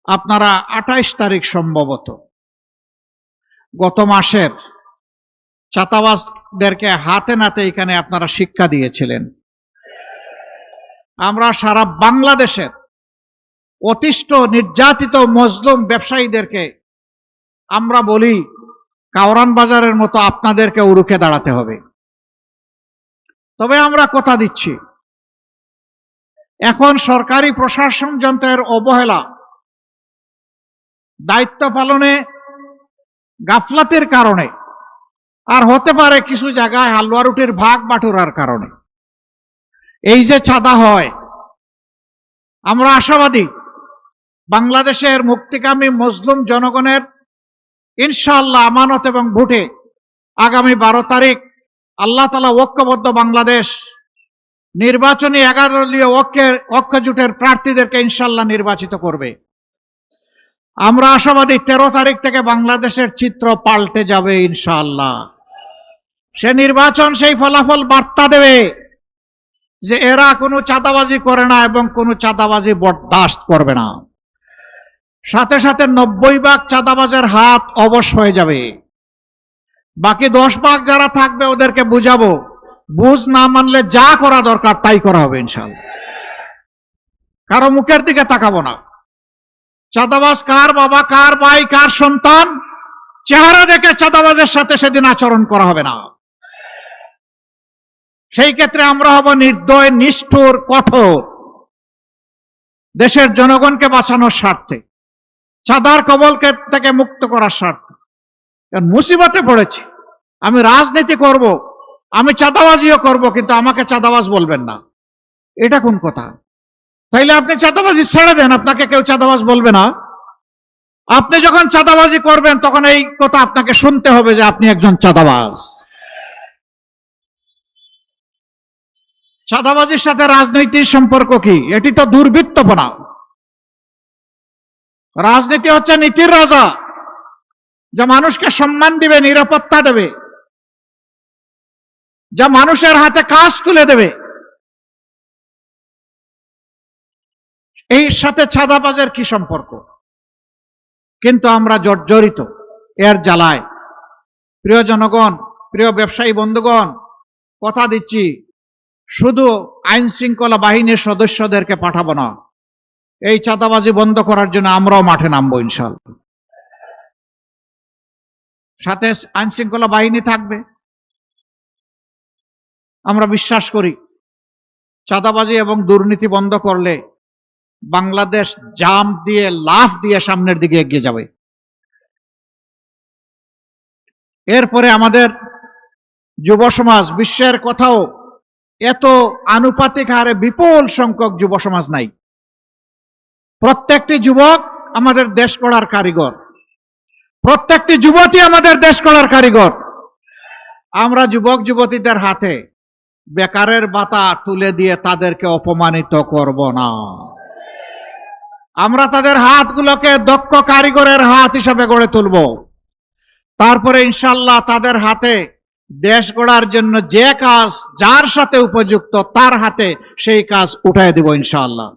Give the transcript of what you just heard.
আপনারা 28 তারিখ সম্ভবত গত মাসের চাঁদাবাজদেরকে হাতে নাতে এখানে আপনারা শিক্ষা দিয়েছিলেন। আমরা সারা বাংলাদেশের অতিষ্ঠ নির্যাতিত মজলুম ব্যবসায়ীদেরকে আমরা বলি, কাওরান বাজারের মতো আপনাদেরকে রুখে দাঁড়াতে হবে। তবে আমরা কথা দিচ্ছি, এখন সরকারি প্রশাসন যন্ত্রের অবহেলা, দায়িত্ব পালনে গাফলাতের কারণে, আর হতে পারে কিছু জায়গায় হালুয়া রুটির ভাগ বাটুরার কারণে এই যে চাঁদা হয়, আমরা আশাবাদী বাংলাদেশের মুক্তিকামী মজলুম জনগণের ইনশাআল্লাহ আমানত এবং ভোটে আগামী 12 তারিখ আল্লাহ তাআলা ঐক্যবদ্ধ বাংলাদেশ নির্বাচনী 11 দলীয় ঐক্য জোটের প্রার্থীদেরকে ইনশাআল্লাহ নির্বাচিত করবে। আমরা আশাবাদী 13 তারিখ থেকে বাংলাদেশের চিত্র পাল্টে যাবে ইনশাআল্লাহ। সে নির্বাচন সেই ফলাফল বার্তা দেবে যে এরা কোনো চাঁদাবাজি করে না এবং কোনো চাঁদাবাজি বরদাস্ত করবে না। সাথে সাথে 90 ভাগ চাঁদাবাজের হাত অবশ হয়ে যাবে। বাকি 10 ভাগ যারা থাকবে ওদেরকে বুঝাবো, বুঝ না মানলে যা করা দরকার তাই করা হবে ইনশাআল্লাহ। কারো মুখের দিকে তাকাবো না। চাঁদাবাজ কার বাবা, কার ভাই, কার সন্তান, চেহারা দেখে চাঁদাবাজের সাথে সেদিন আচরণ করা হবে না। সেই ক্ষেত্রে আমরা হব নির্দয়, নিষ্ঠুর, কঠোর, দেশের জনগণকে বাঁচানোর স্বার্থে, চাঁদার কবল থেকে মুক্ত করার স্বার্থে। মুসিবতে পড়েছি, আমি রাজনীতি করব, আমি চাঁদাবাজিও করব, কিন্তু আমাকে চাঁদাবাজ বলবেন না, এটা কোন কথা? তাইলে আপনি চাঁদাবাজি ছেড়ে দেন, আপনাকে কেউ চাঁদাবাজ বলবে না। আপনি যখন চাঁদাবাজি করবেন তখন এই কথা আপনাকে শুনতে হবে যে আপনি একজন চাঁদাবাজ। চাঁদাবাজির সাথে রাজনৈতিক সম্পর্ক কি? এটি তো দুর্বৃত্তপনা। রাজনীতি হচ্ছে নীতির রাজা, যা মানুষকে সম্মান দিবে, নিরাপত্তা দেবে, যা মানুষের হাতে কাজ তুলে দেবে। এই সাথে চাঁদাবাজের কি সম্পর্ক? কিন্তু আমরা জর্জরিত এর জ্বালায়। প্রিয় জনগণ, প্রিয় ব্যবসায়ী বন্ধুগণ, কথা দিচ্ছি, শুধু আইন শৃঙ্খলা বাহিনীর সদস্যদেরকে পাঠাবো না, এই চাঁদাবাজি বন্ধ করার জন্য আমরাও মাঠে নামবো ইনশাআল্লাহ। সাথে আইন শৃঙ্খলা বাহিনী থাকবে। আমরা বিশ্বাস করি চাঁদাবাজি এবং দুর্নীতি বন্ধ করলে বাংলাদেশ জাম্প দিয়ে, লাফ দিয়ে সামনের দিকে এগিয়ে যাবে। এরপরে আমাদের যুব সমাজ, বিশ্বের কোথাও এত আনুপাতিক হারে বিপুল সংখ্যক যুব সমাজ নাই। প্রত্যেকটি যুবক আমাদের দেশ গড়ার কারিগর, প্রত্যেকটি যুবতী আমাদের দেশ গড়ার কারিগর। আমরা যুবক যুবতীদের হাতে বেকারের ভাতা তুলে দিয়ে তাদেরকে অপমানিত করব না। আমরা তাদের হাতগুলোকে দক্ষ কারিগরের হাত হিসাবে গড়ে তুলব। তারপরে ইনশাআল্লাহ তাদের হাতে দেশ গড়ার জন্য যে কাজ যার সাথে উপযুক্ত তার হাতে সেই কাজ উঠায় দেব ইনশাআল্লাহ।